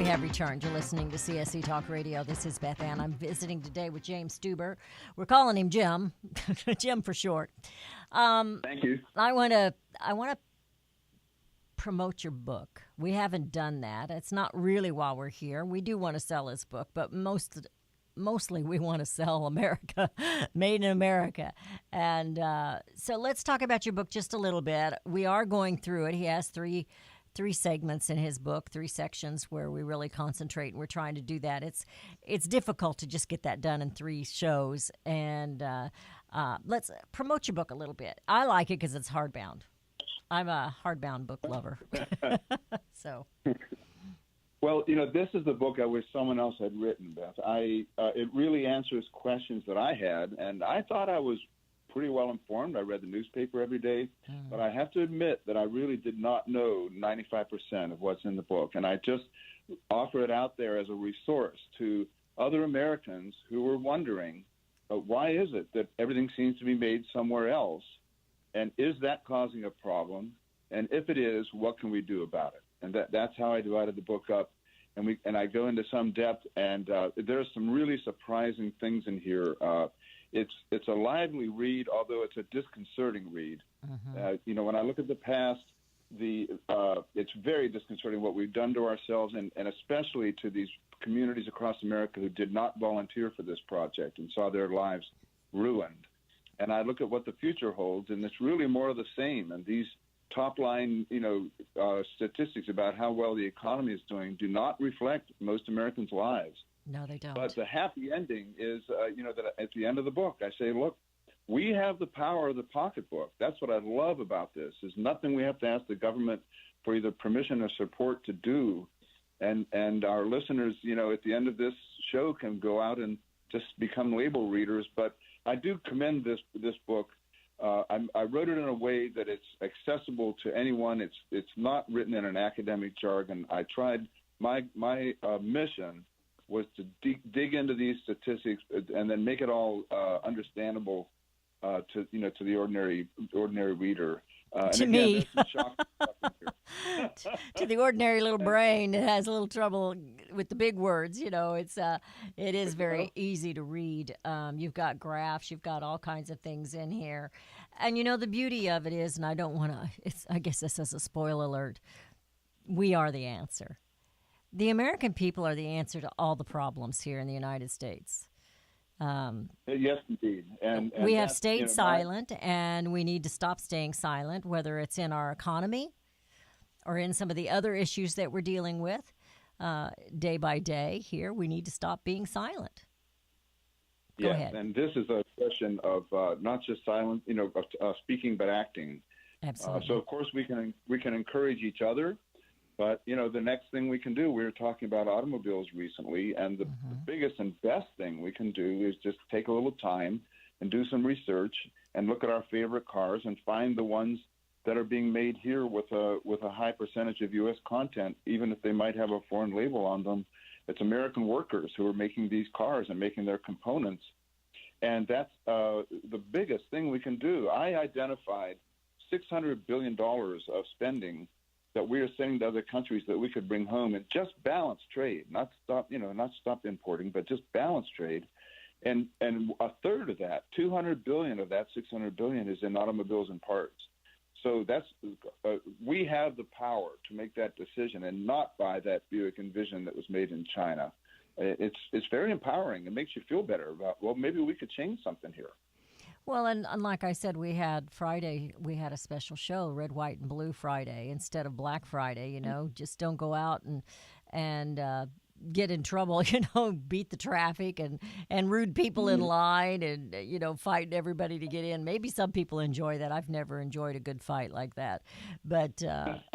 have returned. You're listening to CSC Talk Radio. This is Beth Ann. I'm visiting today with James Stuber. We're calling him Jim, Jim for short. Thank you. I want to promote your book. We haven't done that. It's not really why we're here. We do want to sell his book, but mostly we want to sell America, made in America. And so let's talk about your book just a little bit. We are going through it. He has three segments in his book, 3 sections where we really concentrate, and we're trying to do that. It's difficult to just get that done in 3 shows. And let's promote your book a little bit. I like it because it's hardbound. I'm a hardbound book lover. So. Well, this is the book I wish someone else had written, Beth. It really answers questions that I had, and I thought I was pretty well informed. I read the newspaper every day, but I have to admit that I really did not know 95% of what's in the book, and I just offer it out there as a resource to other Americans who were wondering, why is it that everything seems to be made somewhere else, and is that causing a problem? And if it is, what can we do about it? And that's how I divided the book up, and I go into some depth, and there's some really surprising things in here. It's a lively read, although it's a disconcerting read. When I look at the past, it's very disconcerting what we've done to ourselves, and especially to these communities across America who did not volunteer for this project and saw their lives ruined. And I look at what the future holds, and it's really more of the same. And these top-line, statistics about how well the economy is doing do not reflect most Americans' lives. No, they don't. But the happy ending is, that at the end of the book, I say, look, we have the power of the pocketbook. That's what I love about this. There's nothing we have to ask the government for either permission or support to do. And our listeners, at the end of this show can go out and just become label readers. But I do commend this book. I wrote it in a way that it's accessible to anyone. It's not written in an academic jargon. I tried. My mission was to dig into these statistics and then make it all understandable to the ordinary reader. To me, to the ordinary little brain, it has a little trouble with the big words. It is very easy to read. You've got graphs, you've got all kinds of things in here, and the beauty of it is, and I don't want to. I guess this is a spoiler alert. We are the answer. The American people are the answer to all the problems here in the United States. Yes, indeed. And we have stayed silent, and we need to stop staying silent, whether it's in our economy or in some of the other issues that we're dealing with day by day here. We need to stop being silent. Go ahead. And this is a question of not just silence, speaking, but acting. Absolutely. So, of course, we can encourage each other. But, the next thing we can do, we were talking about automobiles recently, and the biggest and best thing we can do is just take a little time and do some research and look at our favorite cars and find the ones that are being made here with a high percentage of U.S. content, even if they might have a foreign label on them. It's American workers who are making these cars and making their components. And that's the biggest thing we can do. I identified $600 billion of spending that we are sending to other countries that we could bring home and just balance trade, not stop importing, but just balance trade. And a third of that, 200 billion of that 600 billion, is in automobiles and parts. So that's we have the power to make that decision and not buy that Buick Envision that was made in China. It's very empowering. It makes you feel better about, well, maybe we could change something here. Well, and like I said, we had a special show, Red, White, and Blue Friday instead of Black Friday. Just don't go out and get in trouble. Beat the traffic and rude people in line and fighting everybody to get in. Maybe some people enjoy that. I've never enjoyed a good fight like that, but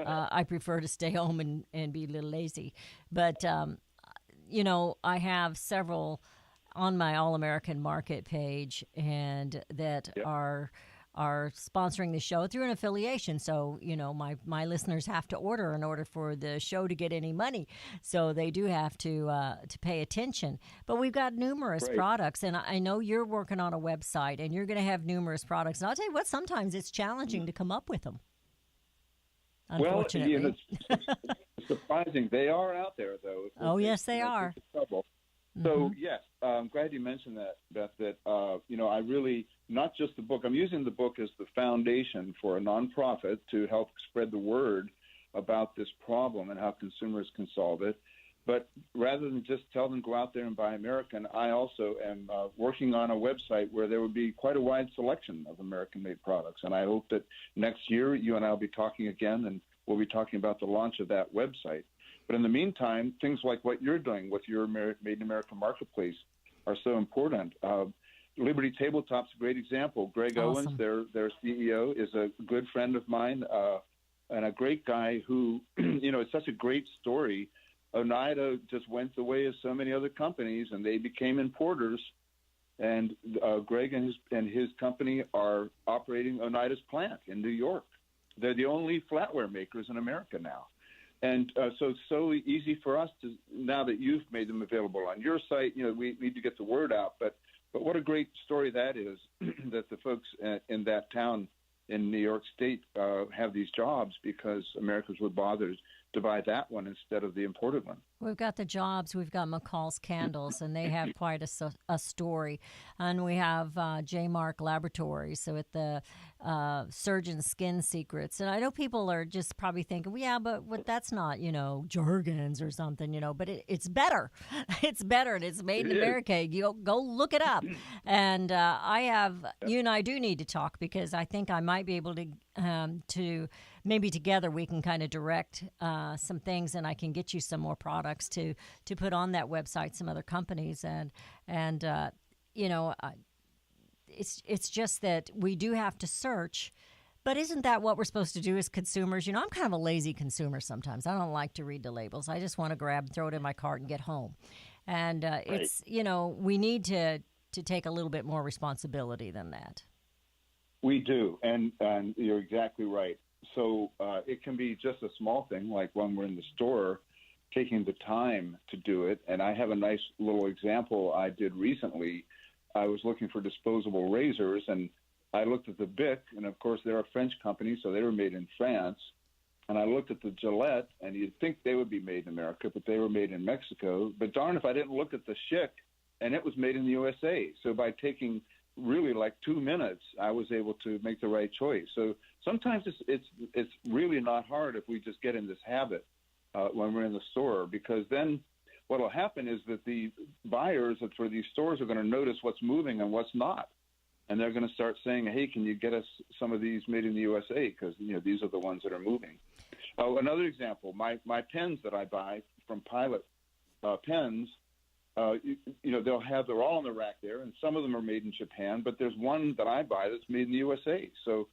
I prefer to stay home and be a little lazy. But I have several on my All-American Market page, and that are sponsoring the show through an affiliation. So, my listeners have to order in order for the show to get any money. So they do have to pay attention. But we've got numerous products, and I know you're working on a website, and you're going to have numerous products. And I'll tell you what, sometimes it's challenging to come up with them, unfortunately. Well, surprising. They are out there, though. Oh, yes, they are. It's trouble. So, yes, I'm glad you mentioned that, Beth, that, I really, not just the book, I'm using the book as the foundation for a nonprofit to help spread the word about this problem and how consumers can solve it. But rather than just tell them go out there and buy American, I also am working on a website where there will be quite a wide selection of American-made products. And I hope that next year you and I will be talking again, and we'll be talking about the launch of that website. But in the meantime, things like what you're doing with your Made in America marketplace are so important. Liberty Tabletop's a great example. Greg Awesome. Owens, their CEO, is a good friend of mine and a great guy who, it's such a great story. Oneida just went the way of so many other companies, and they became importers. And Greg and his company are operating Oneida's plant in New York. They're the only flatware makers in America now. And so it's so easy for us to, now that you've made them available on your site, we need to get the word out. But what a great story that is, that the folks in that town in New York State have these jobs because Americans would bother to buy that one instead of the imported one. We've got the jobs. We've got McCall's Candles, and they have quite a story. And we have J. Mark Laboratories, so at the Surgeon Skin Secrets. And I know people are just probably thinking, well, yeah, but that's not, Jergens or something, but it's better. It's better, and it's made in America. You go look it up. And you and I do need to talk, because I think I might be able to maybe together we can kind of direct some things, and I can get you some more products to put on that website, some other companies, and it's just that we do have to search. But isn't that what we're supposed to do as consumers? I'm kind of a lazy consumer sometimes. I don't like to read the labels. I just want to grab, throw it in my cart, and get home. And it's we need to take a little bit more responsibility than that. We do, and you're exactly right. So it can be just a small thing, like when we're in the store, taking the time to do it. And I have a nice little example I did recently. I was looking for disposable razors, and I looked at the Bic, and of course they're a French company, so they were made in France. And I looked at the Gillette, and you'd think they would be made in America, but they were made in Mexico. But darn if I didn't look at the Schick, and it was made in the USA. So by taking really like 2 minutes, I was able to make the right choice. So sometimes it's really not hard if we just get in this habit when we're in the store, because then what will happen is that the buyers for these stores are going to notice what's moving and what's not. And they're going to start saying, hey, can you get us some of these made in the USA? Because, these are the ones that are moving. Another example, my pens that I buy from Pilot Pens, they're all on the rack there, and some of them are made in Japan, but there's one that I buy that's made in the USA. So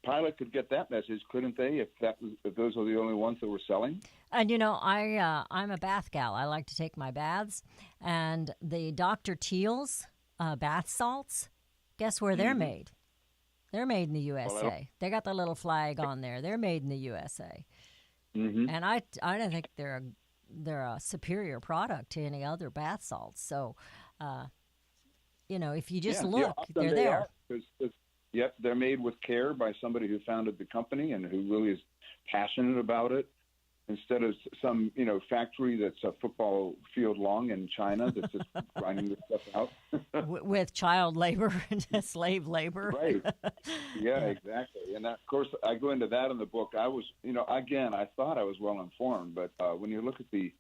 Pilot could get that message, couldn't they, if those are the only ones that were selling? And, I'm a bath gal. I like to take my baths. And the Dr. Teal's bath salts, guess where they're made? They're made in the USA. Well, they got the little flag on there. They're made in the USA. Mm-hmm. And I don't think they're a superior product to any other bath salts. So, if you just look, they're there. Yep, they're made with care by somebody who founded the company and who really is passionate about it, instead of some, factory that's a football field long in China that's just grinding this stuff out. With child labor and slave labor. Right. Yeah, exactly. And of course, I go into that in the book. I was, again, I thought I was well informed, but when you look at the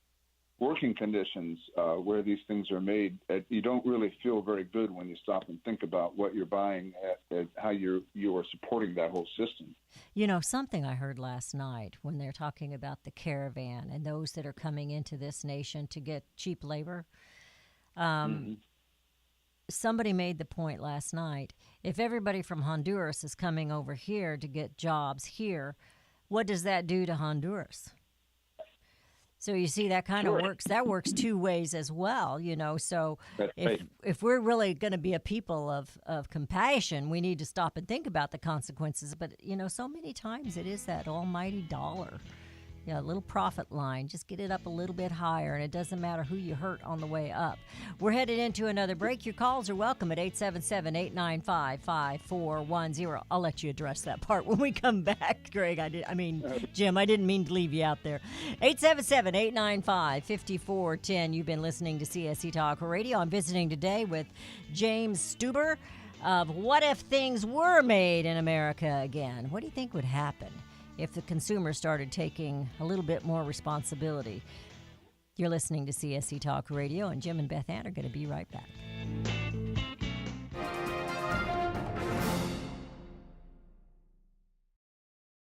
working conditions where these things are made, you don't really feel very good when you stop and think about what you're buying and how you are supporting that whole system. Something I heard last night when they're talking about the caravan and those that are coming into this nation to get cheap labor. Somebody made the point last night, if everybody from Honduras is coming over here to get jobs here, what does that do to Honduras? So you see, that kind of works. That works two ways as well, So if we're really going to be a people of compassion, we need to stop and think about the consequences. But so many times it is that almighty dollar, Yeah, a little profit line. Just get it up a little bit higher, and it doesn't matter who you hurt on the way up. We're headed into another break. Your calls are welcome at 877-895-5410. I'll let you address that part when we come back, Greg. Jim, I didn't mean to leave you out there. 877-895-5410. You've been listening to CSC Talk Radio. I'm visiting today with James Stuber of What If Things Were Made in America Again? What do you think would happen if the consumer started taking a little bit more responsibility? You're listening to CSC Talk Radio, and Jim and Beth Ann are going to be right back.